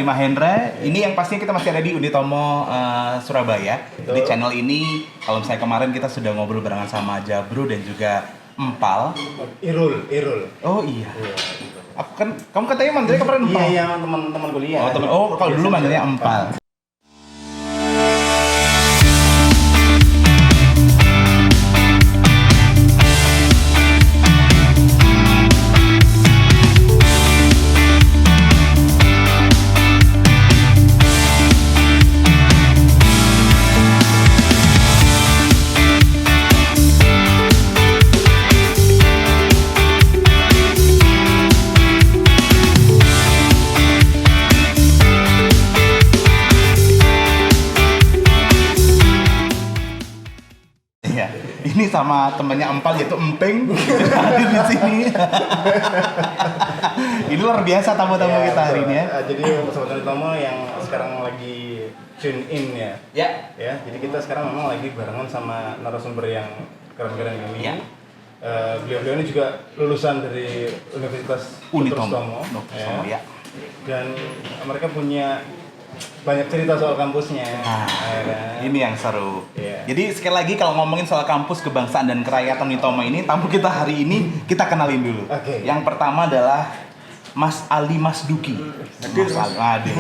Mahendra. Ini yang pastinya kita masih ada di Unitomo Surabaya. Di channel ini, kalau misalnya kemarin kita sudah ngobrol barengan sama Jabro dan juga Empal. Irul. Oh iya. Aku kan, kamu katanya manggilnya kemarin Empal. Iya, teman-teman kuliah. Kalau dulu manggilnya Empal. Ini sama temannya Empal yaitu Empeng hadir di sini. Ini luar biasa tamu-tamu kita hari ini ya. Jadi Sobat Unitomo yang sekarang lagi tune in ya. Ya. Jadi kita sekarang memang lagi barengan sama narasumber yang keren-keren ini. Ya. Beliau-beliau ini juga lulusan dari Universitas Unitomo. Ya. Dan mereka punya banyak cerita soal kampusnya. Kan? Ini yang seru. Yeah. Jadi sekali lagi kalau ngomongin soal kampus kebangsaan dan kerakyatan Unitomo ini, tamu kita hari ini kita kenalin dulu. Okay. Yang pertama adalah Mas Ali Masduki. Hadir.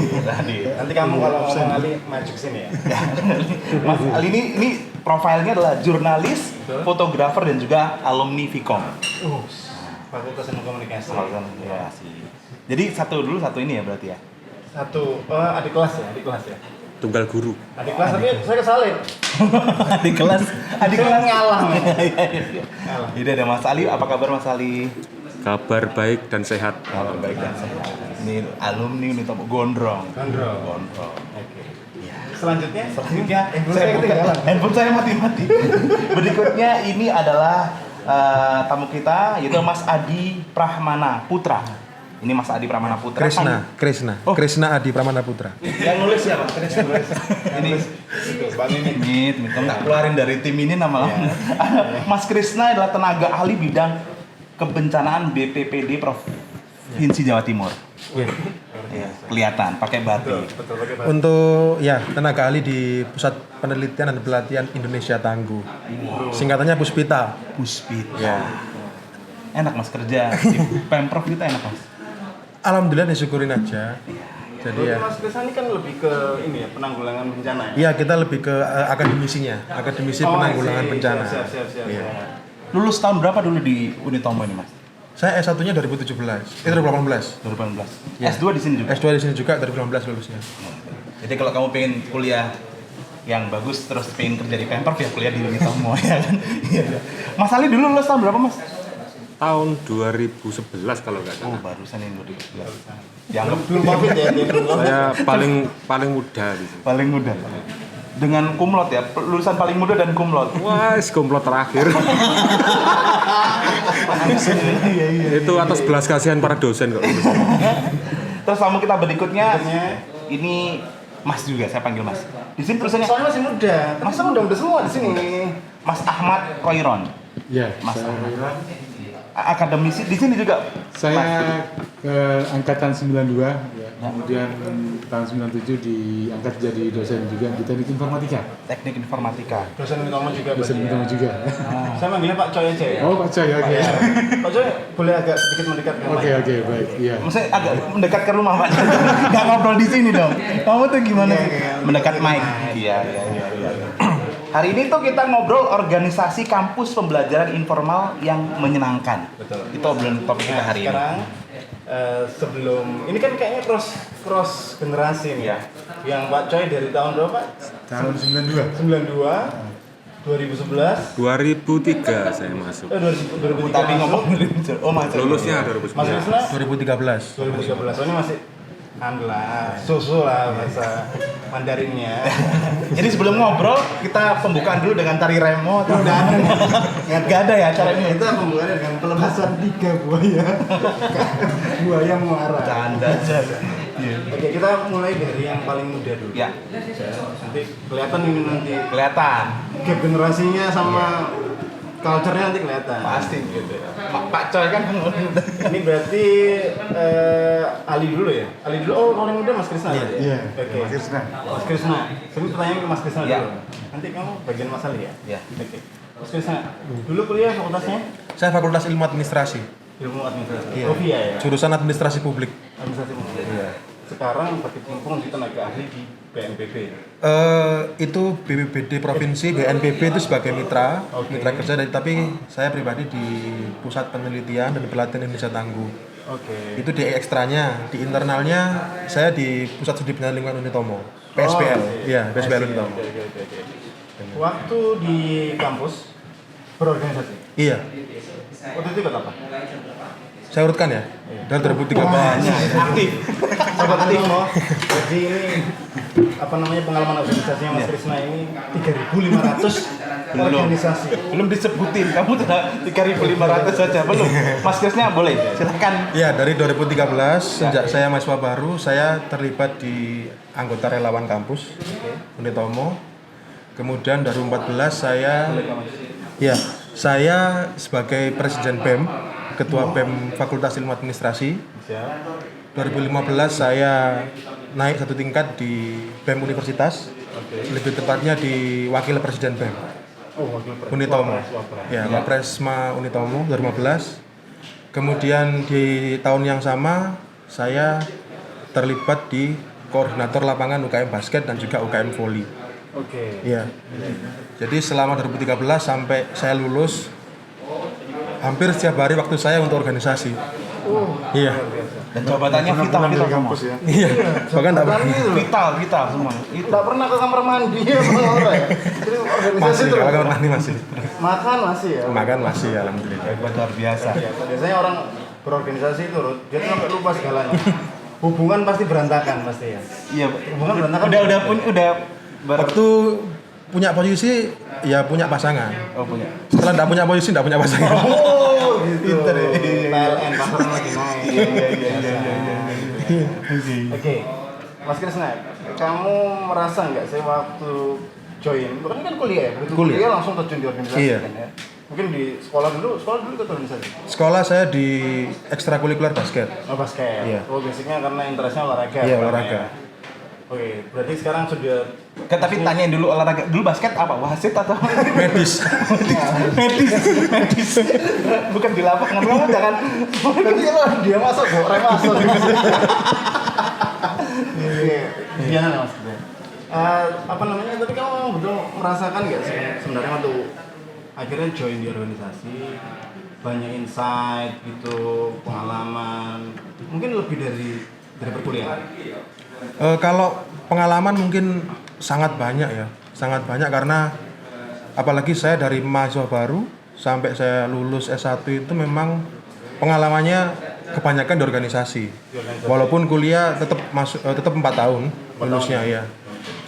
Nanti kamu kalau ngomong Ali maju ke sini ya. Mas Ali ini profilnya adalah jurnalis, fotografer dan juga alumni Vkom. Fakultas Ilmu Komunikasi. Jadi satu ini ya berarti ya. Satu adik kelas ya. Tunggal guru. Adik kelas tapi saya kesalin. adik kelas ngalah. Ngalah. Jadi ada Mas Ali, apa kabar Mas Ali? Kabar baik dan sehat. Kabar baik dan sehat. Ini alumni Unitomo Gondrong. Oke. Selanjutnya handphone saya mati. Berikutnya ini adalah tamu kita yaitu Mas Adi Prahmana Putra. Ini Mas Adi Pramana Putra. Krishna. Krishna Adi Pramana Putra. Yang nulis siapa? Ini Bang ini. Kamu nggak keluarin dari tim ini nama lama. Mas Krishna adalah tenaga ahli bidang kebencanaan BPPD Provinsi Jawa Timur. Kelihatan pakai batik. Untuk tenaga ahli di Pusat Penelitian dan Pelatihan Indonesia Tangguh. Singkatannya Puspita. Ya. Enak Mas kerja di Pemprov kita enak Mas. Alhamdulillah disyukurin aja. Jadi ya. Mas Krishna ini kan lebih ke ini ya, penanggulangan bencana ya? Iya, kita lebih ke akademisinya. Akademisi penanggulangan bencana. Siap. Lulus tahun berapa dulu di Unitomo ini Mas? Saya S1-nya 2017. 2018. 2018. S2 di sini juga? S2 di sini juga 2018 lulusnya. Jadi kalau kamu pengen kuliah yang bagus terus pengen kerja di Pemprov ya kuliah di Unitomo ya kan? Mas Ali dulu lulus tahun berapa Mas? Tahun 2011 kalau nggak salah. Barusan ini 2011. Yang belum COVID ya? Saya paling muda di sini. Paling muda. Dengan kumlot ya, lulusan paling muda dan kumlot. Wah, kumlot terakhir. Itu atas belas kasihan para dosen kok. Terus tamu kita berikutnya ini Mas juga, saya panggil Mas. Di sini tulisannya Soalnya masih muda. Mas udah semua di sini. Mas Ahmad Koiron. Ya, Mas saya Ahmad. Akademisi di sini juga. Saya ke angkatan 92 ya. Kemudian tahun 97 diangkat jadi dosen juga di Teknik Informatika. Teknik Informatika. Dosen Unitomo juga. Dosen Unitomo juga. Saya manggilnya Pak Coy aja ya. Oh, Pak Coy, oke. Pak Coy boleh agak sedikit mendekat ke Oke, baik. Iya. Maksudnya agak mendekat ke rumah Pak. Nggak ngobrol di sini dong. Kamu tuh gimana sih? Mendekat mic. Iya. Hari ini tuh kita ngobrol organisasi kampus pembelajaran informal yang menyenangkan. Betul. Itu obrolan topik kita hari sekarang, sebelum ini kan kayaknya cross generasi nih ya. Yang Pak Coy dari tahun berapa? Tahun 92. 92, 2011, 2003 saya masuk. 2003 Tadi masuk. ngomong Lulusnya Mas 2009. Krisna 2013. 2013. Ini masih alhamdulillah, susu lah bahasa Mandarinnya. Jadi sebelum ngobrol kita pembukaan dulu dengan tari remo atau udah nggak ada ya cara ini. Itu pembukaannya dengan pelepasan 3 buaya. Buaya muara. Canda aja. Oke, kita mulai dari yang paling muda dulu. Ya, Nanti kelihatan ini nanti kelihatan. gap generasinya sama culture-nya nanti kelihatan. Pasti gitu ya. Pak Coy kan Ini berarti Ali dulu ya? Ali dulu, oh paling muda Mas Krisna ya? Iya, Oke. Mas Krisna. Mas Krisna, saya pertanyaan ke Mas Krisna Iya. dulu. Nanti kamu bagian Mas Ali ya? Iya. Oke. Mas Krisna, dulu kuliah fakultasnya? Saya Fakultas Ilmu Administrasi. Ilmu administrasi. Iya. Profia ya? Jurusan Administrasi Publik. Administrasi publik. Iya. Sekarang berkecimpung di tenaga ahli di BNPB. Itu BPBD Provinsi, BNPB itu sebagai mitra, Oke. mitra kerja, tapi saya pribadi di Pusat Penelitian dan Pelatihan Indonesia Tangguh. Oke. Itu di ekstranya, di internalnya saya di Pusat Studi Penelitian Lingkungan Unitomo, PSPL. Iya, PSPL Unitomo. Oke. Waktu di kampus berorganisasi. Iya, Waktu itu ikut apa? saya urutkan ya. Dari 2013. aktif. Sobat Timo, jadi ini apa namanya pengalaman organisasinya Mas Krisna ini 3.500 organisasi. Belum disebutin, kamu sudah 3.500 saja belum. Mas Krisnya boleh, silakan. Iya, dari 2013 sejak saya mahasiswa baru, saya terlibat di anggota relawan kampus Unitomo. Kemudian 2014 saya sebagai presiden BEM, ketua BEM Fakultas Ilmu Administrasi. Siap. 2015 saya naik satu tingkat di BEM Universitas, lebih tepatnya di Wakil Presiden BEM Oh, wakil Unitomo. Wapres. Ya, Wapresma Unitomo 2015. Kemudian di tahun yang sama saya terlibat di koordinator lapangan UKM basket dan juga UKM volley. Oke. Iya. Jadi selama 2013 sampai saya lulus, hampir setiap hari waktu saya untuk organisasi. Iya. Dan jabatannya vital dari kampus ya. Iya. Bahkan enggak vital semua. Tidak pernah ke kamar mandi ya Bang Laura ya. Jadi organisasi masih, terus. kalau kamar mandi masih. Makan masih ya. Makan masih, alhamdulillah. Luar biasa. Biasanya orang berorganisasi itu dia tuh sampai lupa segalanya. Hubungan pasti berantakan pasti ya. Iya, Hubungan berantakan. udah Waktu punya posisi ya punya pasangan. Oh, punya. Setelah enggak punya posisi enggak punya pasangan. Oh, gitu. Pinter ya. PLN pasaran lagi naik. Iya. Oke. Mas Krisna, kamu merasa nggak sih waktu join, bukan kan kuliah ya? Begitu Kuliah. kuliah langsung terjun di organisasi Iya. kan ya? Mungkin di sekolah dulu ikut organisasi? Sekolah saya di ekstrakurikuler basket. Oh, basket. Iya. Oh, basicnya karena interestnya olahraga. Iya, bukan olahraga. ya? Oke, berarti sekarang sudah Tapi tanyain dulu olahraga. Dulu basket apa? Wasit atau Medis. medis? Bukan di lapangan. Kamu jangan. berarti lo dia masuk goreng masuk. Iya, gimana Mas? Apa namanya? Tapi kamu betul merasakan nggak sih sebenarnya waktu akhirnya join di organisasi, banyak insight gitu, pengalaman, mungkin lebih dari perkuliahan. Kalau pengalaman mungkin sangat banyak ya, sangat banyak karena apalagi saya dari mahasiswa baru sampai saya lulus S1 itu memang pengalamannya kebanyakan di organisasi. Walaupun kuliah tetap 4 tahun lulusnya ya.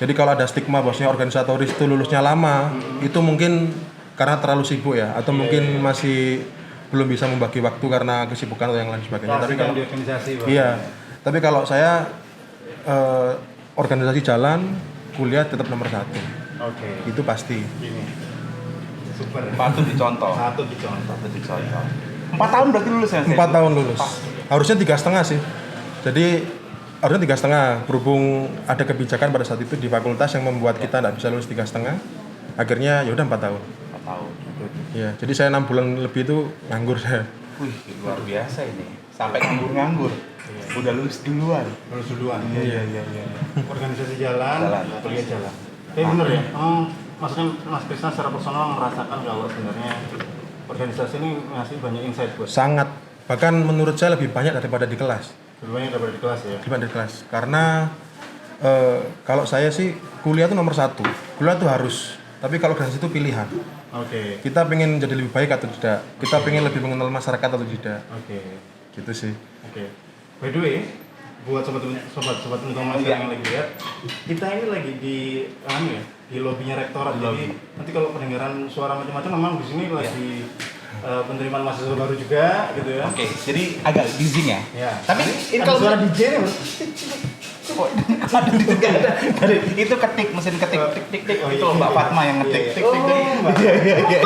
Jadi kalau ada stigma bahwasanya organisatoris itu lulusnya lama, itu mungkin karena terlalu sibuk ya, atau mungkin masih belum bisa membagi waktu karena kesibukan atau yang lain sebagainya. Tapi kalau di organisasi, Bang. iya, tapi kalau saya organisasi jalan, kuliah tetap nomor 1. Oke. Itu pasti. Ini super. Patut dicontoh. Satu dicontoh. 4 tahun berarti lulus ya? 4 tahun lulus. Harusnya 3,5 sih. Jadi harusnya 3,5. Berhubung ada kebijakan pada saat itu di fakultas yang membuat kita tidak bisa lulus 3,5. Akhirnya ya udah 4 tahun. 4 tahun. Ya, jadi saya 6 bulan lebih itu nganggur saya. Wih, luar biasa ini. Sampai nganggur-nganggur. Udah lulus duluan. Lulus duluan. Iya. Organisasi jalan, kuliah jalan. Tapi bener ya, maksudnya Mas Krisna secara personal merasakan kalau sebenarnya organisasi ini ngasih banyak insight buat Sangat. Bahkan menurut saya lebih banyak daripada di kelas. sebenarnya daripada di kelas ya. Lebih banyak di kelas. Karena kalau saya sih kuliah itu nomor 1. Kuliah itu harus. Tapi kalau organisasi itu pilihan. Oke. Kita pengen jadi lebih baik atau tidak. Kita pengen lebih mengenal masyarakat atau tidak. Oke. Gitu sih. Oke. By the way, buat sobat Unitomo yang lagi lihat, kita ini lagi di di lobinya rektorat. Jadi nanti kalau pendengaran suara macam-macam memang di sini lagi penerimaan mahasiswa baru juga gitu ya. Oke, jadi agak busy ya. Ya. Tapi ini ada kalau suara DJ nih, Bro. kok ada di situ ada. Itu ketik mesin ketik tik tik itu loh Mbak Fatma yang ngetik tik tik. Iya.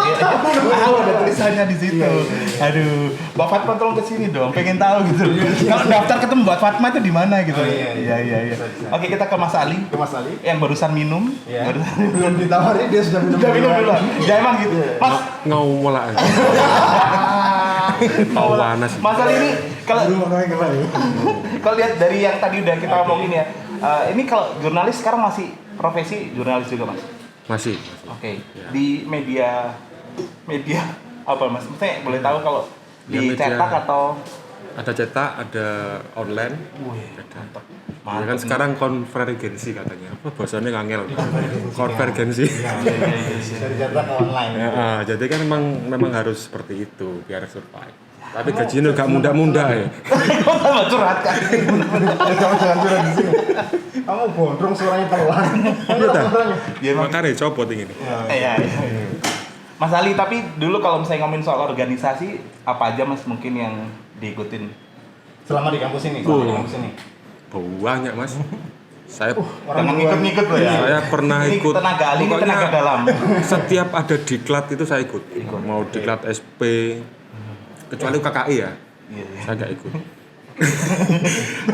Tahu ada tulisannya di situ. Aduh, Mbak Fatma tolong kesini dong, pengen tahu gitu. Kalau daftar ketemu Mbak Fatma itu di mana gitu. Iya. Oke, kita ke Mas Ali. Ke Mas Ali. Yang barusan minum. Ya. Belum ditawari dia sudah minum. Udah minum dulu. Ya emang gitu. Mas, Ngawul aja. Mau panas. Mas Ali ini kalau lihat dari yang tadi udah kita omongin ya, ini kalau jurnalis sekarang masih profesi jurnalis juga Mas? Masih. Oke. Di media apa Mas? Maksudnya boleh tahu kalau Ya, di media. cetak atau Ada cetak, ada online. mantap. Ya kan sekarang konvergensi katanya. Apa bahasanya ngangel. Konvergensi. Dari cetak ke online. Ya, jadi kan memang harus seperti itu biar survive. Tapi gajinya gak muda-muda ya. Kok tambah curhat kan? Jangan curhat di sini. Kamu gondrong suaranya pelan. Iya dah. Suaranya. Ya emang. Makanya copot ini. Iya. Mas Ali, tapi dulu kalau misalnya ngomongin soal organisasi, apa aja Mas mungkin yang diikutin? Selama di kampus ini. Banyak Mas. Saya Jangan ngikut-ngikut loh ya. Saya pernah Ini ikut. tenaga ahli, ini Pokoknya tenaga dalam. Setiap ada diklat itu saya ikut. Mau diklat SP, kecuali KKI ya. Iya. Saya nggak ikut.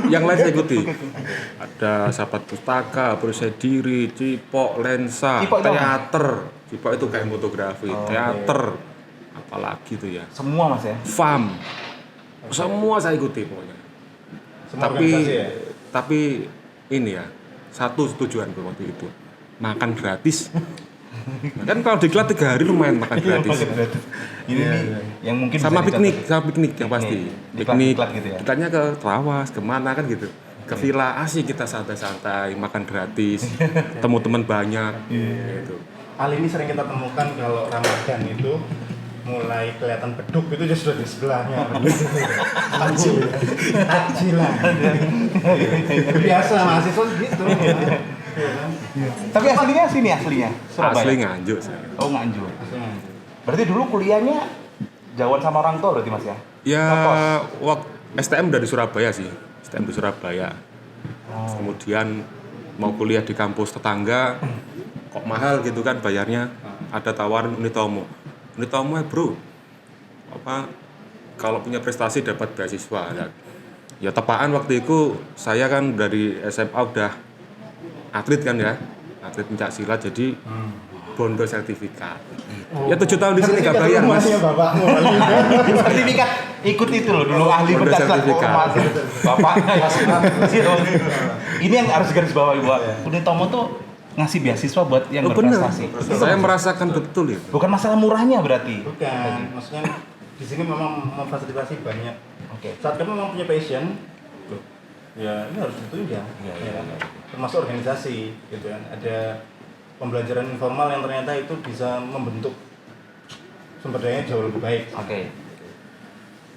Yang lain saya ikuti. Ada sahabat pustaka, berusaha diri, Cipok, lensa, Cipok itu apa? teater. Cipok itu kayak fotografi, teater, apalagi itu ya. Semua Mas ya. FAM, semua saya ikuti pokoknya. Semua organisasi ya? Tapi ini ya, satu tujuan waktu itu, makan gratis. Kan kalau diklat 3 hari lumayan makan gratis. Ini nih yang mungkin Sama bisa piknik yang pasti. Piknik, Diklat gitu ya. diklatnya ke Trawas, kemana kan gitu. Ke villa asik kita santai-santai, makan gratis, temu teman banyak, gitu. Hal ini sering kita temukan kalau Ramadan itu mulai kelihatan beduk itu dia sudah di sebelahnya. Takjilan. Biasa mahasiswa gitu. Tapi aslinya sini aslinya Surabaya. Asli Nganjuk saya. Oh Nganjuk. Berarti dulu kuliahnya jauhan sama orang tua berarti Mas ya? Ya, Ngekos? waktu STM dari Surabaya sih, STM di Surabaya. Kemudian mau kuliah di kampus tetangga, kok mahal gitu kan bayarnya. Ada tawaran Unitomo ya bro, apa kalau punya prestasi dapat beasiswa. Ya tepaan waktu itu saya kan dari SMA udah atlet kan ya, atlet pencak silat jadi bondo sertifikat. Ya 7 tahun di sini gak bayar Mas. Bapakmu. Sertifikat ikut itu loh dulu ahli Udah pencaksilat sertifikat. Bapaknya ini yang harus garis bawahi buat Unitomo tuh ngasih beasiswa buat yang Oh, bener. berprestasi. Saya merasakan betul itu. Bukan masalah murahnya berarti. Bukan, maksudnya di sini memang memfasilitasi banyak. Oke. Saat kamu memang punya passion, loh, ya ini harus ditunjang. Iya. Termasuk organisasi, gitu kan. Ada pembelajaran informal yang ternyata itu bisa membentuk sumber dayanya jauh lebih baik. Oke.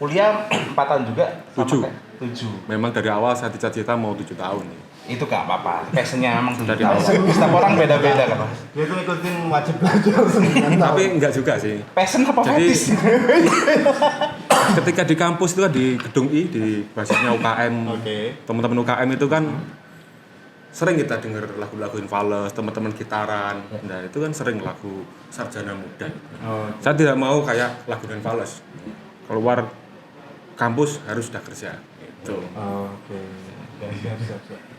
Kuliah 4 tahun juga sama 7. kayak 7. Memang dari awal saya cita-cita mau 7 tahun nih. Itu gak apa-apa. Passionnya memang 7 Dari tahun. awal. Setiap orang beda-beda kan Mas. Dia tuh ngikutin wajib belajar 9 tahun. Tapi enggak juga sih. Passion apa Jadi fetis? ketika di kampus itu kan di gedung I di basisnya UKM. Oke. Teman-teman UKM itu kan sering kita dengar lagu-lagu Infales, teman-teman gitaran. Nah, itu kan sering lagu sarjana muda. Oh, Saya tidak mau kayak lagu Infales. Keluar kampus harus sudah kerja. Gitu. oke. Siap.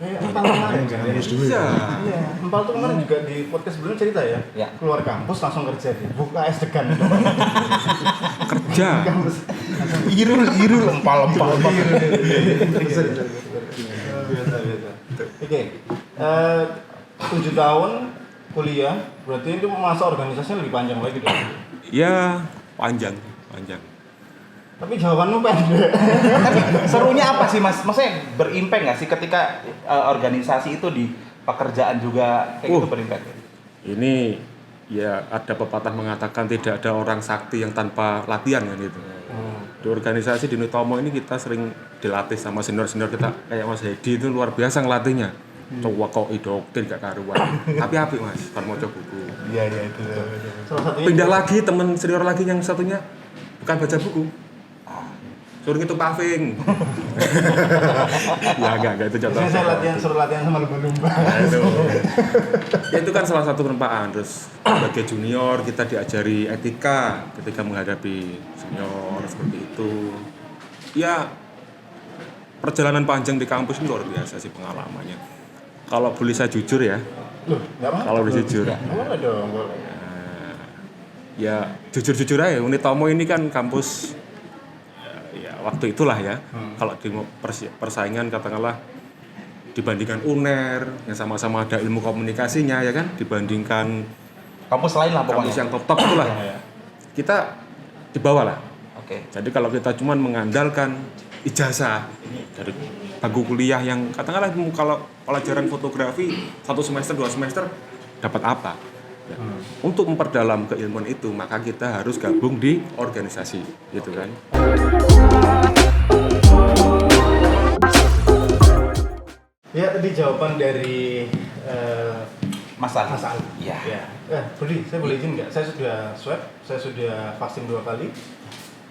Empal kemarin kan? Iya. Iya, Empal tuh kemarin juga di podcast sebelumnya cerita ya. Ya. Keluar kampus langsung kerja dia. Buka es degan. Kerja. Kampus. Irul lempal. Biasa. Oke. 7 tahun kuliah, berarti itu masa organisasinya lebih panjang lagi dong. Ya, panjang. Tapi jawabanmu pendek. Tapi serunya apa sih Mas? Maksudnya berimpact nggak sih ketika organisasi itu di pekerjaan juga kayak gitu berimpact? Ini ya ada pepatah mengatakan tidak ada orang sakti yang tanpa latihan kan gitu. Di organisasi di Unitomo ini kita sering dilatih sama senior-senior kita kayak Mas Hedi itu luar biasa ngelatihnya. Coba kok doktrin gak karuan. Tapi apik Mas, kan mau coba buku. Iya itu. Salah satunya Pindah lagi temen senior lagi yang satunya bukan baca buku. suruh ngitung paving. Ya enggak itu contoh. Biasanya saya suruh latihan sama lumba-lumba. Nah, itu. Ya itu kan salah satu penempaan. Terus sebagai junior kita diajari etika ketika menghadapi senior seperti itu. Ya perjalanan panjang di kampus ini luar biasa sih pengalamannya. Kalau boleh saya jujur ya. Loh, enggak apa-apa. Kalau boleh jujur. Boleh dong, boleh. Ya jujur-jujur aja Unitomo ini kan kampus ya waktu itulah ya. Kalau di persaingan katakanlah dibandingkan UNER yang sama-sama ada ilmu komunikasinya ya kan, dibandingkan Kampus lain lah kampus pokoknya. yang top itulah. Kita di bawah lah. Oke. Jadi kalau kita cuma mengandalkan ijazah dari bangku kuliah yang katakanlah kalau pelajaran fotografi 1 semester 2 semester dapat apa? Ya. Untuk memperdalam keilmuan itu maka kita harus gabung di organisasi, gitu kan? Ya tadi jawaban dari Mas Ali. Mas Ali. Iya. Budi, saya boleh izin nggak? Saya sudah swab, saya sudah vaksin 2 kali.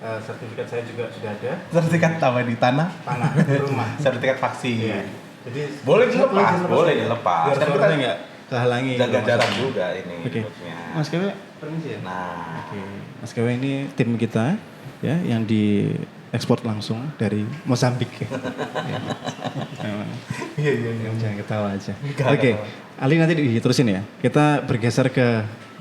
Sertifikat saya juga sudah ada. Sertifikat apa di tanah? Tanah rumah. Sertifikat vaksin. Iya. Jadi Boleh dilepas, boleh dilepas. Biar Kan kita suaranya nggak kehalangi. jaga gitu, jarak Mas. juga ini. Oke. maksudnya. Mas Kewe, Permisi ya. Nah, oke. Mas Kewe ini tim kita ya yang diekspor langsung dari Mozambik. Ya. Memang. iya. Jangan ketawa aja. Enggak, Oke, enggak. Ali nanti diterusin ya. Kita bergeser ke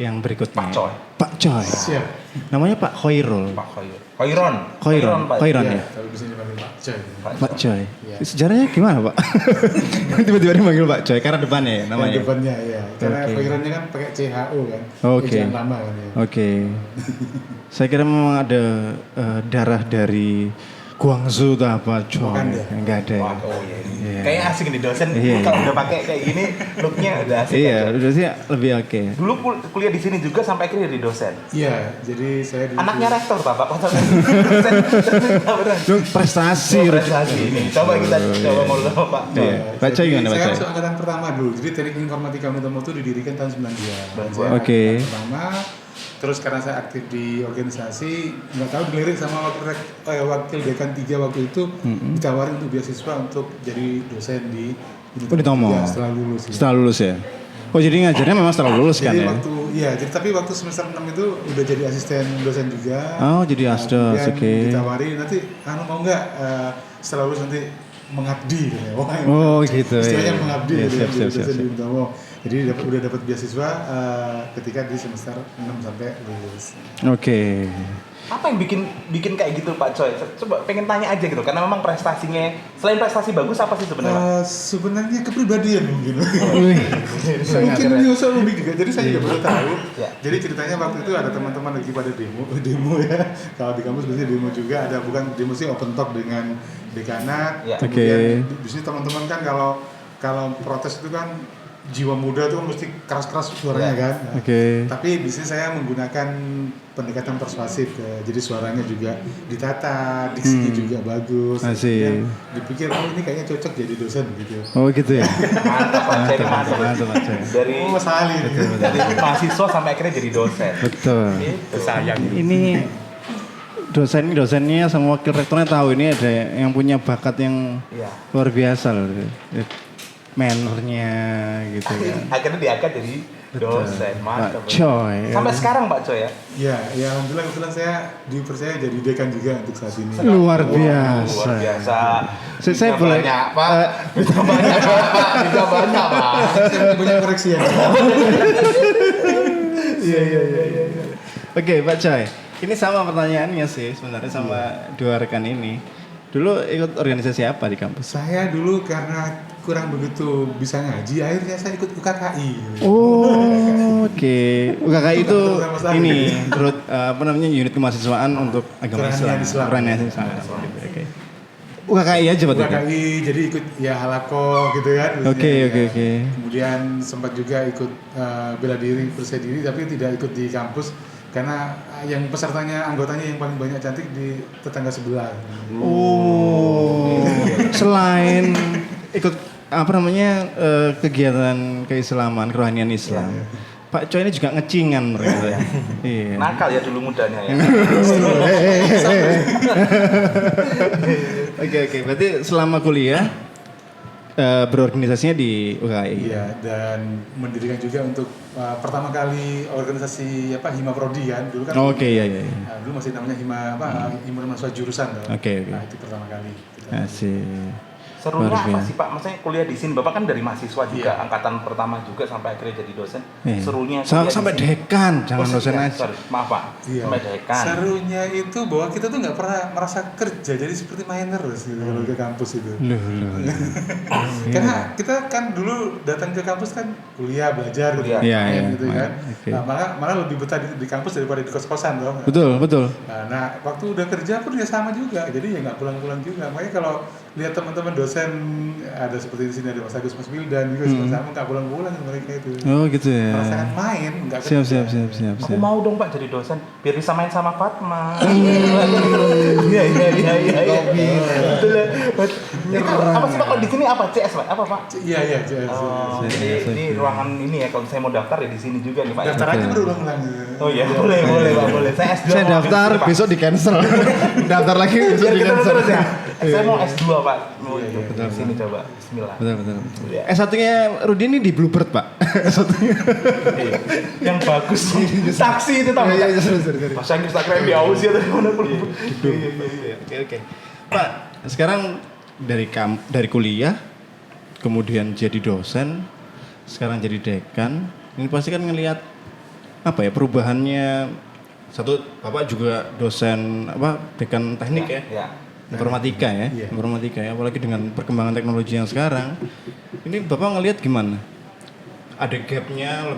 yang berikutnya. Pak Coy. Pak Coy. Siap. Namanya Pak Khairul. Pak Khairon. Pak. Khairon Iya, ya. kalau bisa dipanggil Pak Coy. Pak Coy. Iya. Sejarahnya gimana Pak? Tiba-tiba dipanggil Pak Coy karena depannya ya namanya. Yang depannya ya. Karena Oke. pikirannya kan pakai CHO kan. Oke. Ejaan lama kan ya. Oke. Saya kira memang ada darah dari Guangzhou atau apa Coy. Bukan ya? Enggak ada. ya? Wah, oh iya. Iya. Kayaknya asing nih dosen. Iya. Kalau udah pakai kayak gini, looknya udah asing. Iya, aja. udah sih lebih oke. Dulu kuliah di sini juga sampai akhirnya jadi dosen. Iya, jadi saya dulu Anaknya rektor Bapak. Dosen. Beneran. Lu prestasi. Oh, prestasi ini. Coba kita coba ngobrol sama Pak. Iya. Pak Coy gimana Pak Saya Coy? masuk angkatan pertama dulu. Jadi teknik informatika Unitomo itu didirikan tahun 92. Saya Oke. angkatan pertama. Terus karena saya aktif di organisasi, nggak tahu dilirik sama wakil dekan 3 waktu itu ditawarin untuk beasiswa untuk jadi dosen di Unitomo. Ya, setelah lulus. Ya. Setelah lulus ya. Oh jadi ngajarnya memang setelah lulus kan Jadi ya? tapi waktu semester 6 itu udah jadi asisten dosen juga. Oh jadi asdos, Kemudian oke. ditawari nanti mau nggak setelah lulus nanti mengabdi ya. Wah, Oh gitu ya. istilahnya mengabdi Ya, gitu siap, ya, siap, jadi siap, dosen di siap. Unitomo. Jadi udah dapat beasiswa ketika di semester 6 sampai lulus. Oke. Apa yang bikin kayak gitu Pak Coy? Coba pengen tanya aja gitu karena memang prestasinya selain prestasi bagus apa sih sebenarnya? Sebenarnya kepribadian mungkin. Wih. Mungkin unik juga. Jadi saya juga baru tahu. Ya. Jadi ceritanya waktu itu ada teman-teman lagi pada demo ya. Kalau di kampus biasanya demo juga ada, bukan demo sih, open talk dengan dekanat. Ya. Kemudian di sini teman-teman kan kalau protes itu kan jiwa muda itu kan mesti keras-keras suaranya Ya. kan. Nah, Oke. tapi di sini saya menggunakan pendekatan persuasif, jadi suaranya juga ditata, diksinya juga bagus. Asik. Kemudian dipikir ini kayaknya cocok jadi dosen gitu. Oh gitu ya. Mantap Pak Coy, mantap. Mantap Pak Coy. Dari Oh, Sali. dari mahasiswa sampai akhirnya jadi dosen. Betul. Gitu. Sayang. Ini dosennya sama wakil rektornya tahu ini ada yang punya bakat yang Iya. luar biasa loh. Mannernya gitu kan. Akhirnya diangkat jadi dosen. Mantap. Pak Coy. Sampai sekarang Pak Coy ya. Ya alhamdulillah kebetulan saya dipercaya jadi dekan juga untuk saat ini. Luar Luar biasa. biasa. Saya Bisa boleh banyak, Pak. Bisa banyak Pak. Bisa banyak Pak. Saya punya koreksi ya. Iya. Oke Pak Coy, ini sama pertanyaannya sih sebenarnya sama dua rekan ini. Dulu ikut organisasi apa di kampus? Saya dulu karena kurang begitu bisa ngaji, akhirnya saya ikut UKKI. Oh, oke. UKKI itu Sama sekali. ini apa namanya unit kemahasiswaan untuk agama Islam. Keranian Islam. Keranian Islam. Oke. UKKI aja berarti. UKKI jadi ikut ya halako gitu kan. Oke. Kemudian sempat juga ikut bela diri, percaya diri, tapi tidak ikut di kampus karena yang pesertanya, anggotanya yang paling banyak cantik di tetangga sebelah. Oh. Selain ikut apa namanya kegiatan keislaman, kerohanian Islam. Pak Coy ini juga ngecingan ternyata. Iya. Nakal ya dulu mudanya ya. Oke, berarti selama kuliah berorganisasinya di UKI. Iya, dan mendirikan juga untuk pertama kali organisasi Hima Prodi kan dulu kan. Oke, iya. Nah, dulu masih namanya Himpunan Mahasiswa Jurusan tuh. Oke. Nah, itu pertama kali. Asik. Serunya Luar apa biasa. sih Pak? Maksudnya kuliah di sini, Bapak kan dari mahasiswa juga, Iya. angkatan pertama juga sampai akhirnya jadi dosen. Iya. Serunya kuliah di Sampai sini. dekan, jangan Oh, dosen iya, aja. sorry. Maaf Pak, Iya. sampai dekan. Serunya itu bahwa kita tuh nggak pernah merasa kerja, jadi seperti main terus gitu kalau ke kampus itu. Loh. Karena kita kan dulu datang ke kampus kan kuliah, belajar gitu, Kuliah. Iya, main iya. gitu kan. Oke. Nah, malah lebih betah di kampus daripada di kos-kosan dong. Betul. Nah, waktu udah kerja pun ya sama juga, jadi ya nggak pulang-pulang juga. Makanya kalau lihat teman-teman dosen ada seperti di sini ada Mas Agus, Mas Wildan juga sama nggak pulang-pulang mereka itu. Oh gitu ya. Merasakan main, nggak kerja. Siap. Aku mau dong Pak jadi dosen, biar bisa main sama Fatma. Iya. Betul ya. Itu apa sih Pak? Kalau di sini apa? CS Pak? Apa Pak? Iya. Oh, jadi ini ruangan ini ya, kalau saya mau daftar ya di sini juga nih Pak. Daftar aja berulang-ulang. Oh iya, boleh Pak, boleh. Saya S2 Saya mau daftar, ambil di sini, Pak. besok di cancel. Daftar lagi besok Biar di kita cancel. terus ya. Saya mau S2 Pak. Mau Iya, itu. Di sini coba. Bismillah. Betul. Iya. S1-nya Rudi ini di Bluebird, Pak. S1-nya. Iya. Yang bagus taksi itu tahu. Iya, sorry. Bahasa Inggris tak keren di Aussie atau mana pun. Iya. Oke. Pak, sekarang dari kuliah kemudian jadi dosen, sekarang jadi dekan. Ini pasti kan ngelihat apa ya perubahannya. Satu, Bapak juga dosen dekan teknik ya. Iya. Informatika ya, Iya. informatika ya, apalagi dengan perkembangan teknologi yang sekarang. Ini Bapak ngelihat gimana? Ada gapnya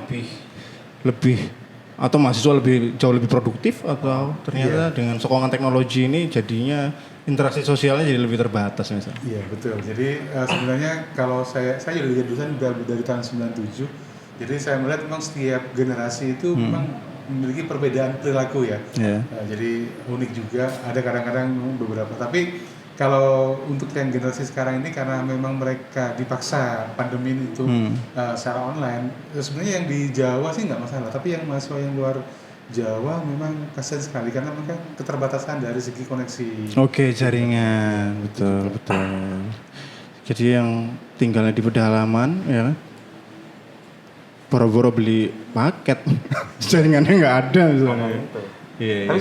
lebih atau mahasiswa jauh lebih produktif atau ternyata dengan sokongan teknologi ini jadinya interaksi sosialnya jadi lebih terbatas misalnya? Iya betul. Jadi sebenarnya kalau saya jadi dosen dari tahun 97. Jadi saya melihat memang setiap generasi itu memang memiliki perbedaan perilaku ya. Iya. Jadi unik juga. Ada kadang-kadang beberapa. Tapi kalau untuk yang generasi sekarang ini karena memang mereka dipaksa pandemi itu secara online. Sebenarnya yang di Jawa sih nggak masalah. Tapi yang mahasiswa yang luar Jawa memang kasihan sekali karena mereka keterbatasan dari segi koneksi. Oke, jaringan, betul. Jadi yang tinggalnya di pedalaman, ya, boro-boro beli paket, jaringannya nggak ada misalnya. Gitu. Iya. Tapi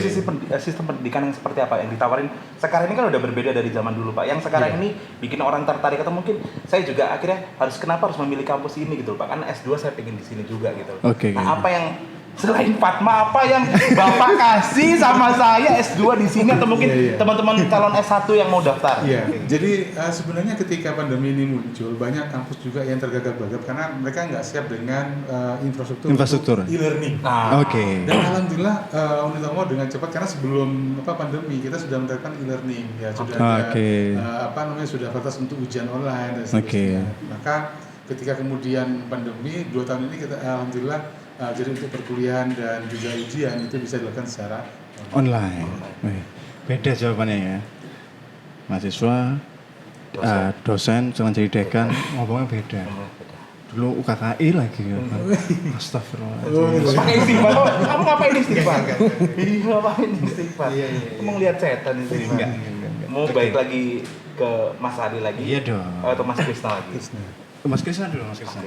sistem pendidikan yang seperti apa yang ditawarin sekarang ini kan udah berbeda dari zaman dulu Pak. Yang sekarang ini bikin orang tertarik atau mungkin saya juga akhirnya kenapa harus memilih kampus ini gitu Pak. Karena S2 saya pengen di sini juga gitu. Oke. Nah, apa yang selain Fatma apa yang Bapak kasih sama saya S2 di sini atau mungkin teman-teman calon S1 yang mau daftar? Iya, jadi sebenarnya ketika pandemi ini muncul, banyak kampus juga yang tergagap-gagap karena mereka nggak siap dengan infrastruktur Oke. e-learning. Dan alhamdulillah Unitomo dengan cepat karena sebelum pandemi kita sudah menerapkan e-learning ya sudah ada sudah batas untuk ujian online dan seterusnya. Maka ketika kemudian pandemi 2 tahun ini kita alhamdulillah jadi untuk perkuliahan dan juga ujian itu bisa dilakukan secara Online. Beda jawabannya ya. Mahasiswa, dosen, jangan jadi dekan, ngomongnya beda. Dulu UKKI lagi ya. Astagfirullah. Pakai istighfar. Kamu ngapain istighfar? Ngapain istighfar? Kamu ngeliat setan itu. Enggak. Mau balik lagi ke Mas Adi lagi? Iya dong. Atau Mas Krisna lagi? Mas Krisna dulu, Mas Krisna.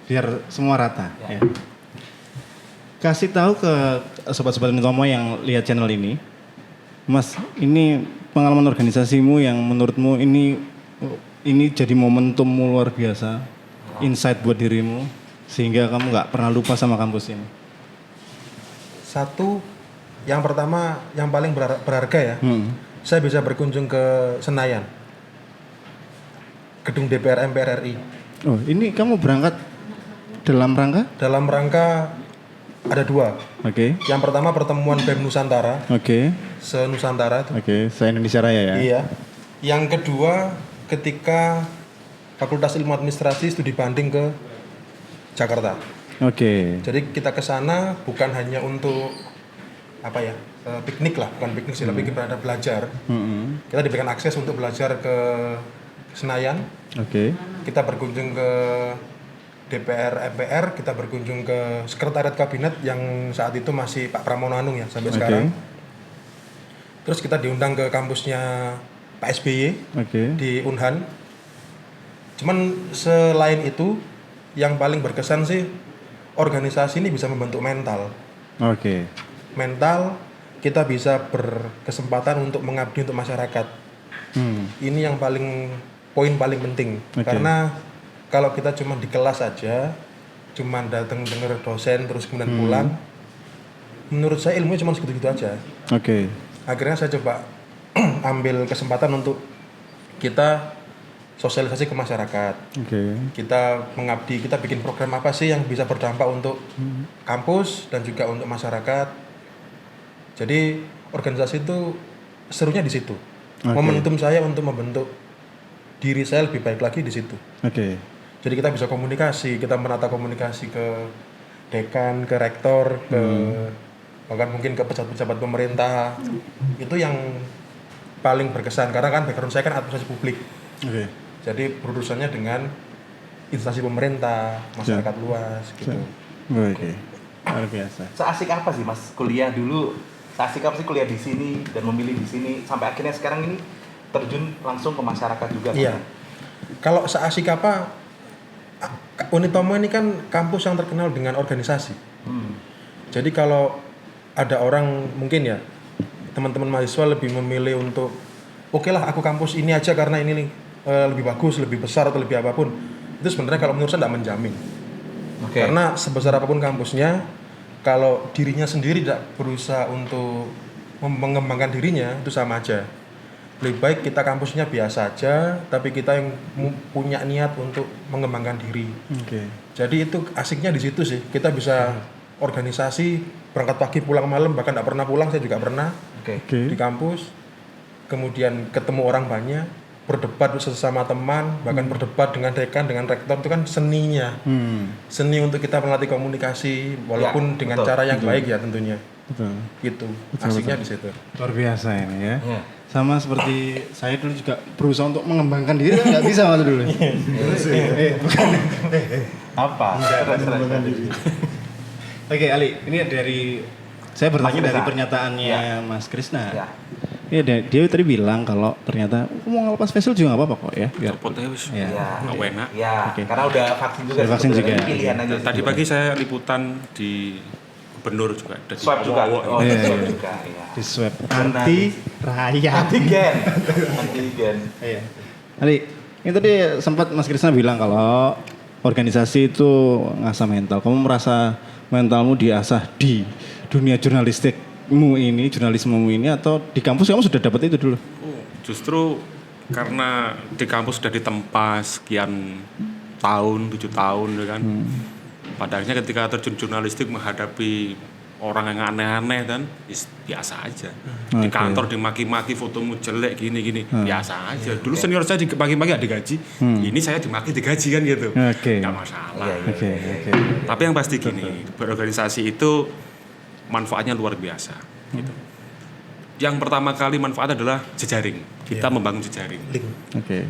Biar semua rata. Ya. Kasih tahu ke sobat-sobat Unitomo yang lihat channel ini, Mas, ini pengalaman organisasimu yang menurutmu ini jadi momentum luar biasa, insight buat dirimu, sehingga kamu nggak pernah lupa sama kampus ini. Satu, yang pertama, yang paling berharga ya, saya bisa berkunjung ke Senayan, gedung DPR MPR RI. Oh, ini kamu berangkat dalam rangka? Dalam rangka ada 2. Oke. Yang pertama pertemuan BEM Nusantara, Oke. se-Nusantara itu. Oke, se-Indonesia Raya ya? Iya. Yang kedua, ketika Fakultas Ilmu Administrasi studi banding ke Jakarta. Oke. Jadi kita ke sana bukan hanya untuk piknik lah, bukan piknik sih, tapi kita ada belajar. Kita diberikan akses untuk belajar ke Senayan. Oke. Kita berkunjung ke DPR MPR, kita berkunjung ke sekretariat kabinet yang saat itu masih Pak Pramono Anung ya sampai sekarang. Terus kita diundang ke kampusnya Pak SBY di Unhan. Cuman selain itu yang paling berkesan sih organisasi ini bisa membentuk mental. Mental, kita bisa berkesempatan untuk mengabdi untuk masyarakat. Ini yang poin paling penting. Karena kalau kita cuma di kelas aja, cuma datang denger dosen terus kemudian pulang, menurut saya ilmunya cuma segitu-gitu aja. Akhirnya saya coba ambil kesempatan untuk kita sosialisasi ke masyarakat. Kita mengabdi, kita bikin program apa sih yang bisa berdampak untuk kampus dan juga untuk masyarakat. Jadi organisasi itu serunya di situ. Momentum saya untuk membentuk diri saya lebih baik lagi di situ. Jadi kita bisa komunikasi, kita menata komunikasi ke dekan, ke rektor, ke bahkan mungkin ke pejabat-pejabat pemerintah. Itu yang paling berkesan karena kan background saya kan administrasi publik. Jadi berurusannya dengan instansi pemerintah, masyarakat luas gitu. Luar biasa. Seasik apa sih Mas kuliah dulu? Seasik apa sih kuliah di sini dan memilih di sini sampai akhirnya sekarang ini terjun langsung ke masyarakat juga? Iya. Kalau seasik apa? Unitomo ini kan kampus yang terkenal dengan organisasi. Jadi kalau ada orang mungkin ya teman-teman mahasiswa lebih memilih untuk oke lah aku kampus ini aja karena ini lebih bagus, lebih besar atau lebih apapun, itu sebenarnya kalau menurut saya tidak menjamin. Karena sebesar apapun kampusnya, kalau dirinya sendiri tidak berusaha untuk mengembangkan dirinya, itu sama aja. Lebih baik kita kampusnya biasa aja, tapi kita yang punya niat untuk mengembangkan diri. Jadi itu asiknya di situ sih. Kita bisa organisasi, berangkat pagi pulang malam, bahkan tidak pernah pulang, saya juga pernah di kampus. Kemudian ketemu orang banyak, berdebat sesama teman, bahkan berdebat dengan dekan, dengan rektor, itu kan seninya. Seni untuk kita melatih komunikasi, walaupun dengan cara yang baik ya tentunya. Gitu, asiknya di situ. Luar biasa ini ya. Sama seperti saya dulu juga berusaha untuk mengembangkan diri, nggak bisa waktu dulu. Apa? Oke Ali, ini dari saya bertanya dari pernyataannya Mas Krisna. Iya, dia tadi bilang kalau ternyata mau ngelepas facial juga nggak apa-apa kok ya. Biar enak. Karena udah vaksin juga. Vaksin juga. Pilihan aja. Tadi pagi saya liputan di Gubernur juga. Swab juga. Swab juga. Di swab anti raya. Antigen. Iya. Ali, ini tadi sempat Mas Krisna bilang kalau organisasi itu ngasah mental. Kamu merasa mentalmu diasah di dunia jurnalistikmu ini atau di kampus kamu sudah dapat itu dulu? Justru karena di kampus sudah ditempa sekian tahun, 7 tahun kan. Pada akhirnya ketika terjun jurnalistik menghadapi orang yang aneh-aneh dan biasa aja. Di kantor dimaki-maki, fotomu jelek gini-gini, biasa aja. Dulu senior saya pagi-pagi ada digaji, ini saya dimaki digaji kan gitu. Nggak masalah. Tapi yang pasti gini, berorganisasi itu manfaatnya luar biasa. Gitu. Yang pertama kali manfaat adalah jejaring. Kita membangun jejaring.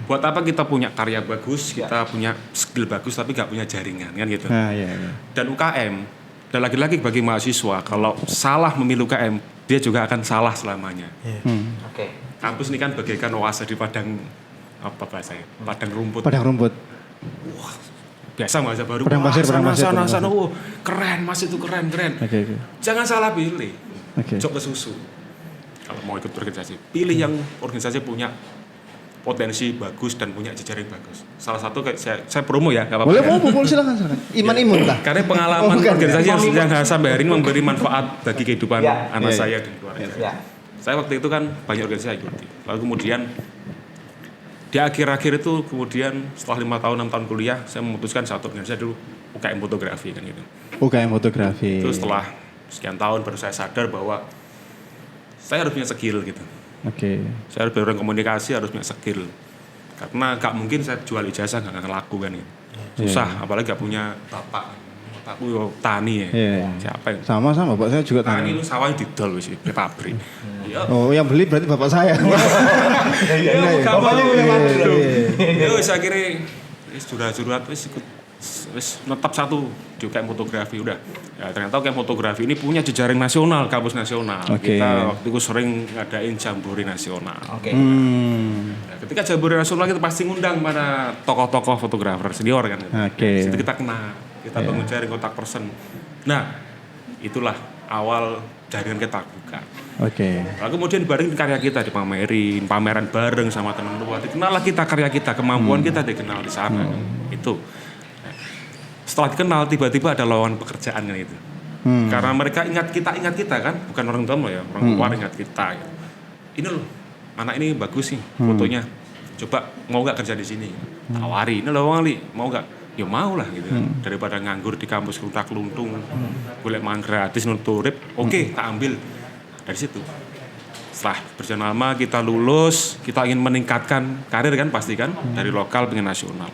Buat apa kita punya karya bagus, kita punya skill bagus, tapi nggak punya jaringan kan gitu. Dan UKM, dan lagi-lagi bagi mahasiswa, kalau salah memilih UKM, dia juga akan salah selamanya. Kampus ini kan bagaikan oase di padang apa bahasanya? Padang rumput. Wah, biasa bahasa baru. Padang pasir. Sana, keren mas itu keren. Jangan salah pilih. Coba susu. Kalau mau ikut organisasi, pilih yang organisasi punya potensi bagus dan punya jejaring bagus. Salah satu kayak saya promo ya, nggak apa-apa. Boleh silakan. Iman lah. Karena pengalaman organisasi yang sampai hari ini memberi manfaat bagi kehidupan anak saya dan keluarga. Saya waktu itu kan banyak organisasi ikuti. Lalu kemudian di akhir-akhir itu kemudian setelah 5 tahun 6 tahun kuliah, saya memutuskan satu organisasi dulu UKM fotografi kan gitu. UKM fotografi. Terus setelah sekian tahun baru saya sadar bahwa saya harus punya skill gitu. Saya harus berorang komunikasi, harus punya skill. Karena gak mungkin saya jual ijazah gak akan laku kan gitu. Susah, apalagi gak punya bapak. Bapakku tani ya. Siapa yang? Sama bapak saya juga tani. Tani itu sawahnya didol wis di pabrik. Oh, yang beli berarti bapak saya. Bapaknya punya pabrik. Yo saya kira wis curhat wis ikut wis netap satu di UKM fotografi udah. Ya ternyata UKM fotografi ini punya jejaring nasional, kampus nasional. Kita waktu itu sering ngadain jambore nasional. Nah, ketika jambore nasional kita pasti ngundang pada tokoh-tokoh fotografer senior kan. Situ kita kenal, kita bangun jaring kontak person. Nah, itulah awal jaringan kita buka. Lalu kemudian bareng karya kita dipamerin, pameran bareng sama teman luar. Dikenal lah kita karya kita, kemampuan kita dikenal di sana. Itu. Nah, setelah dikenal tiba-tiba ada lowongan pekerjaan kan itu. Karena mereka ingat kita kan, bukan orang tua ya, orang luar ingat kita. Gitu. Ini loh, anak ini bagus sih fotonya. Coba mau nggak kerja di sini? Tawari, ini lowongan li, mau nggak? Ya mau lah gitu. Daripada nganggur di kampus luntung, golek mangan gratis nuturip, oke, tak ambil. Dari situ setelah berjalan lama kita lulus, kita ingin meningkatkan karir kan pasti kan, dari lokal pengen nasional.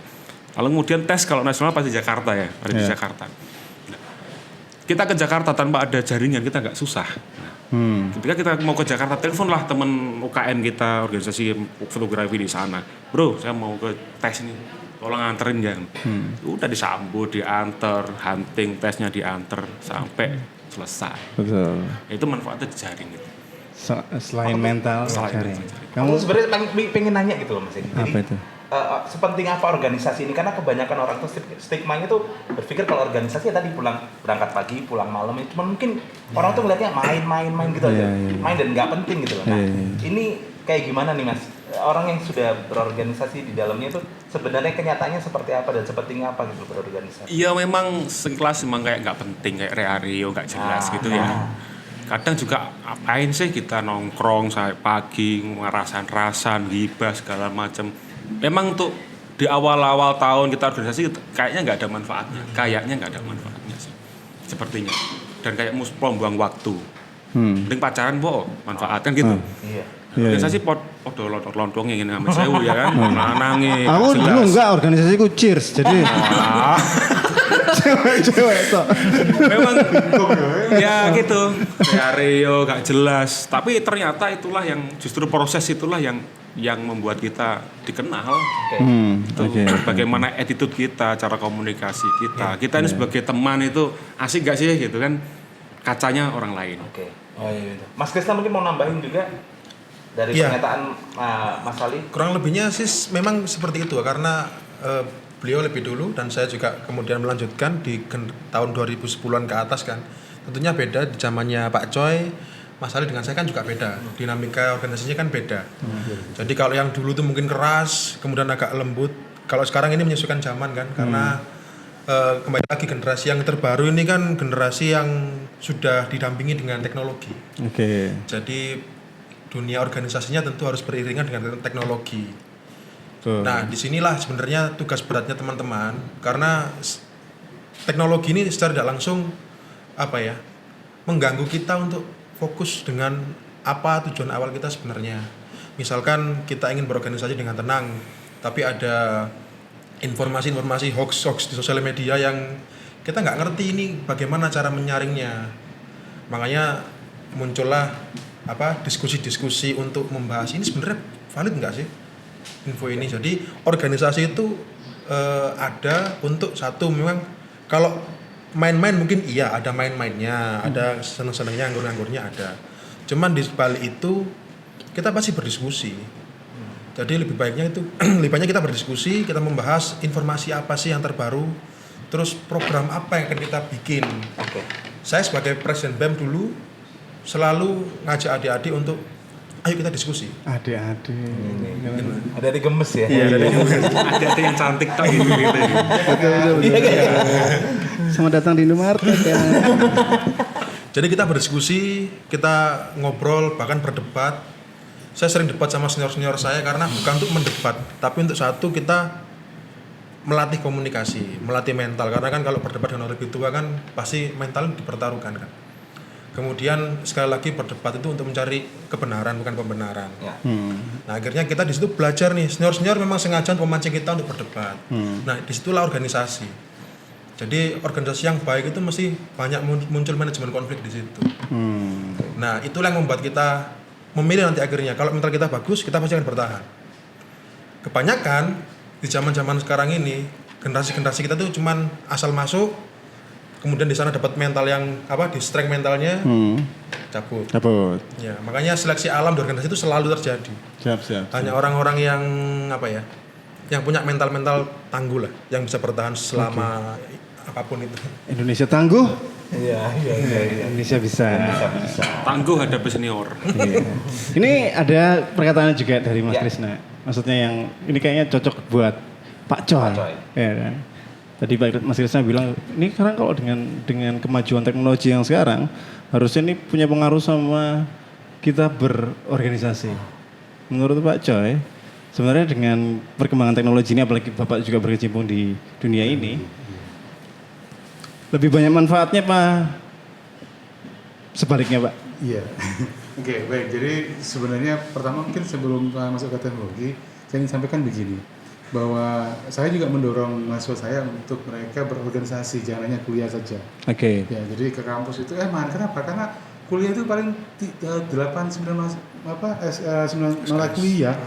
Lalu kemudian tes kalau nasional pasti Jakarta ya, ada di Jakarta. Nah, kita ke Jakarta tanpa ada jaringan kita nggak susah. Nah, ketika kita mau ke Jakarta, teleponlah teman UKM kita, organisasi fotografi di sana. Bro, saya mau ke tes ini, tolong anterin ya. Udah disambut, diantar, hunting tesnya diantar sampai selesai. Betul. Itu manfaatnya jaring gitu. Selain mental, jaring. Kamu sebenarnya pengen nanya gitu loh Mas Edi. Jadi, Apa itu? Sepenting apa organisasi ini? Karena kebanyakan orang tuh stigmanya tuh berpikir kalau organisasi ya tadi berangkat pagi, pulang malam. Cuma mungkin orang tuh ngeliatnya main gitu aja. Main dan nggak penting gitu loh. Nah, ini kayak gimana nih Mas? Orang yang sudah berorganisasi di dalamnya itu sebenarnya kenyataannya seperti apa dan seperti apa gitu berorganisasi? Iya memang sekelas memang kayak nggak penting, kayak reario nggak jelas gitu ya. Kadang juga apain sih kita nongkrong sampai pagi, ngerasan-rasan, gibah segala macam. Memang tuh di awal-awal tahun kita organisasi kayaknya nggak ada manfaatnya, sih sepertinya. Dan kayak buang waktu. Mending pacaran manfaatkan gitu. Organisasi lontong ingin sama sewu ya kan, nangis. Aku dulu enggak, organisasiku cheers, jadi cewek toh. Memang ya gitu, Rio gak jelas. Tapi ternyata itulah yang justru proses itulah yang membuat kita dikenal. Bagaimana attitude kita, cara komunikasi kita. Kita ini sebagai teman itu asik gak sih gitu kan? Kacanya orang lain. Mas Krisna mungkin mau nambahin juga dari pernyataan Mas Ali? Kurang lebihnya sih memang seperti itu karena beliau lebih dulu dan saya juga kemudian melanjutkan di tahun 2010-an ke atas kan. Tentunya beda di zamannya Pak Coy, Mas Ali dengan saya kan juga beda. Dinamika organisasinya kan beda. Jadi kalau yang dulu tuh mungkin keras, kemudian agak lembut. Kalau sekarang ini menyesuaikan zaman kan karena kembali lagi generasi yang terbaru ini kan generasi yang sudah didampingi dengan teknologi. Jadi dunia organisasinya tentu harus beriringan dengan teknologi. Nah, disinilah sebenarnya tugas beratnya teman-teman karena teknologi ini secara tidak langsung mengganggu kita untuk fokus dengan apa tujuan awal kita sebenarnya. Misalkan kita ingin berorganisasi dengan tenang, tapi ada informasi-informasi hoax di sosial media yang kita nggak ngerti ini bagaimana cara menyaringnya. Makanya muncullah diskusi-diskusi untuk membahas ini sebenarnya valid nggak sih info ini. Jadi organisasi itu ada untuk satu memang kalau main-main mungkin iya ada main-mainnya, ada seneng-senengnya, anggur-anggurnya ada. Cuman di balik itu kita pasti berdiskusi. Jadi lebih baiknya kita berdiskusi, kita membahas informasi apa sih yang terbaru, terus program apa yang akan kita bikin. Saya sebagai presiden BEM dulu selalu ngajak adik-adik untuk ayo kita diskusi. Adik-adik gemes ya. Adik-adik yang cantik tak gitu. Selamat datang di Indomaret ya. Jadi kita berdiskusi, kita ngobrol, bahkan berdebat. Saya sering debat sama senior-senior saya karena bukan untuk mendebat, tapi untuk satu kita melatih komunikasi, melatih mental. Karena kan kalau berdebat dengan orang lebih tua kan pasti mental dipertaruhkan kan. Kemudian sekali lagi berdebat itu untuk mencari kebenaran bukan pembenaran. Nah akhirnya kita di situ belajar nih, senior memang sengaja memancing kita untuk berdebat. Nah disitulah organisasi. Jadi organisasi yang baik itu mesti banyak muncul manajemen konflik di situ. Nah itulah yang membuat kita memilih nanti akhirnya kalau mental kita bagus kita pasti akan bertahan. Kebanyakan di zaman-zaman sekarang ini generasi kita tuh cuman asal masuk, kemudian di sana dapat mental yang di strength mentalnya, cabut. Ya, makanya seleksi alam di organisasi itu selalu terjadi. Siap. Hanya orang-orang yang yang punya mental tangguh lah, yang bisa bertahan selama apapun itu. Indonesia tangguh. Iya. Indonesia bisa. Tangguh hadapi senior. Iya. Ini ada perkataan juga dari Mas Krisna. Maksudnya yang ini kayaknya cocok buat Pak Coy. Ya, kan? Tadi Mas Krisna bilang, ini sekarang kalau dengan kemajuan teknologi yang sekarang, harusnya ini punya pengaruh sama kita berorganisasi. Menurut Pak Coy, sebenarnya dengan perkembangan teknologi ini, apalagi Bapak juga berkecimpung di dunia ini, lebih banyak manfaatnya Pak? Sebaliknya Pak? Iya. Oke, baik. Jadi sebenarnya pertama mungkin sebelum masuk ke teknologi, saya ingin sampaikan begini, bahwa saya juga mendorong mahasiswa saya untuk mereka berorganisasi, jangan hanya kuliah saja. Oke. Ya, jadi ke kampus itu kenapa? Karena kuliah itu paling 8-9 malah kuliah.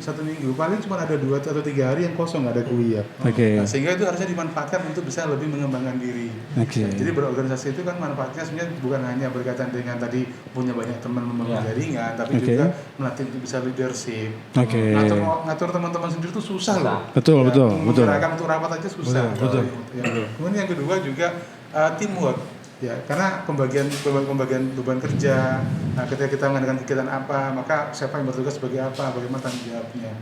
Satu minggu paling cuma ada 2 atau 3 hari yang kosong nggak ada kuliah. Nah, sehingga itu harusnya dimanfaatkan untuk bisa lebih mengembangkan diri. Nah, jadi berorganisasi itu kan manfaatnya sebenarnya bukan hanya berkaitan dengan tadi punya banyak teman membangun jaringan, tapi juga melatih untuk bisa leadership. Ngatur teman-teman sendiri itu susah loh. Betul. Menggerakkan untuk rapat aja susah. Betul. Kemudian yang kedua juga teamwork. Ya, karena pembagian beban kerja, ketika kita mengadakan kegiatan apa, maka siapa yang bertugas sebagai apa, bagaimana tanggung jawabnya.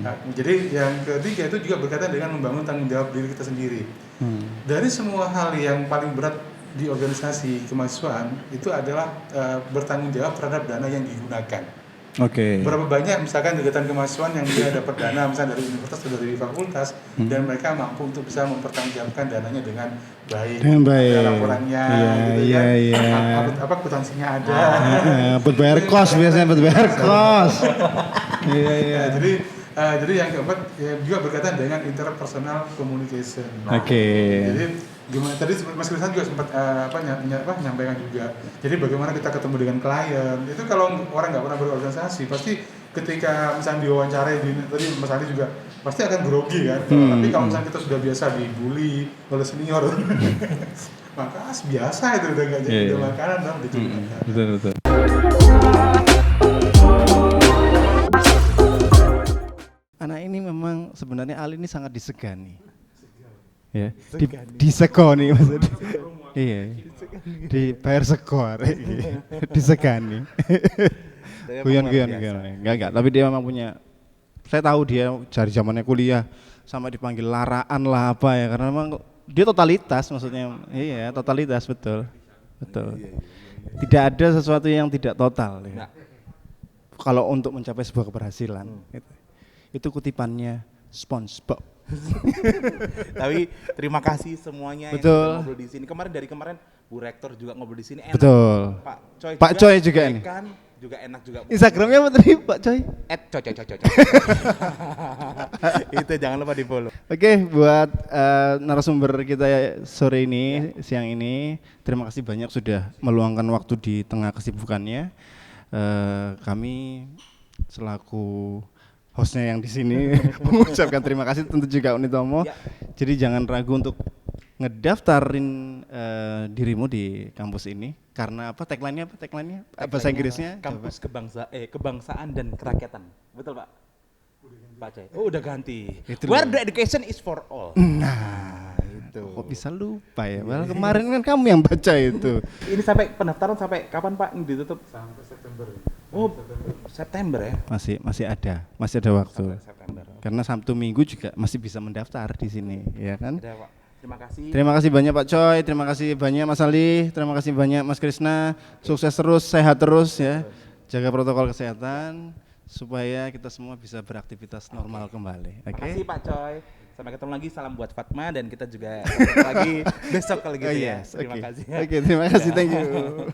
Nah, jadi yang ketiga itu juga berkaitan dengan membangun tanggung jawab diri kita sendiri. Dari semua hal yang paling berat di organisasi kemahasiswaan itu adalah bertanggung jawab terhadap dana yang digunakan. Berapa banyak misalkan kegiatan kemahasiswaan yang dia dapat dana misalnya dari universitas atau dari fakultas dan mereka mampu untuk bisa mempertanggungjawabkan dananya dengan baik. Laporannya akuntansinya ada. Buat bayar kos biasanya, buat bayar kos. Jadi yang keempat juga berkaitan dengan interpersonal communication. Jadi gimana tadi Mas Krisna juga sempat nyampaikan juga. Jadi bagaimana kita ketemu dengan klien. Itu kalau orang nggak pernah berorganisasi pasti ketika misalnya diwawancarai tadi Mas Ali juga pasti akan grogi kan. Tapi kalau misalnya kita sudah biasa dibully oleh senior maka biasa itu udah nggak jadi udah makanan dong gitu. Betul. Anak ini memang sebenarnya Ali ini sangat disegani. Ya, disegani maksudnya. Iya. Dibayar sekor. Disegani. Guyon. Enggak. Tapi dia memang punya. Saya tahu dia dari zamannya kuliah sampai dipanggil laraan lah apa ya, karena memang dia totalitas maksudnya. Iya, totalitas betul. Tidak ada sesuatu yang tidak total. Ya. Kalau untuk mencapai sebuah keberhasilan, itu kutipannya SpongeBob. Tapi terima kasih semuanya yang sudah ngobrol di sini. Dari kemarin Bu Rektor juga ngobrol di sini enak. Betul. Pak Coy juga ini. Juga enak juga. Instagramnya apa tadi Pak Coy? @coy. Itu jangan lupa di follow. Oke, buat narasumber kita sore ini, siang ini, terima kasih banyak sudah meluangkan waktu di tengah kesibukannya. Kami selaku hostnya yang di sini mengucapkan terima kasih, tentu juga Unitomo. Jadi jangan ragu untuk ngedaftarin dirimu di kampus ini. Karena apa? Tagline-nya apa? Bahasa Inggrisnya? Kampus kebangsaan dan kerakyatan. Betul Pak? Pak Coy. Oh udah ganti. Where the education is for all. Nah itu. Kok bisa lupa ya? Padahal kemarin kan kamu yang baca itu. Ini sampai pendaftaran sampai kapan Pak ditutup? Sampai September. Oh, September ya? Masih ada waktu. September. Karena Sabtu Minggu juga masih bisa mendaftar di sini, ya kan? Ada, Pak. Terima kasih. Terima kasih banyak Pak Coy, terima kasih banyak Mas Ali, terima kasih banyak Mas Krisna. Sukses terus, sehat terus ya. Jaga protokol kesehatan supaya kita semua bisa beraktivitas normal kembali. Terima kasih Pak Coy. Sampai ketemu lagi, salam buat Fatma dan kita juga ketemu lagi besok kalau gitu ya. Terima kasih. Oke, terima kasih, thank you.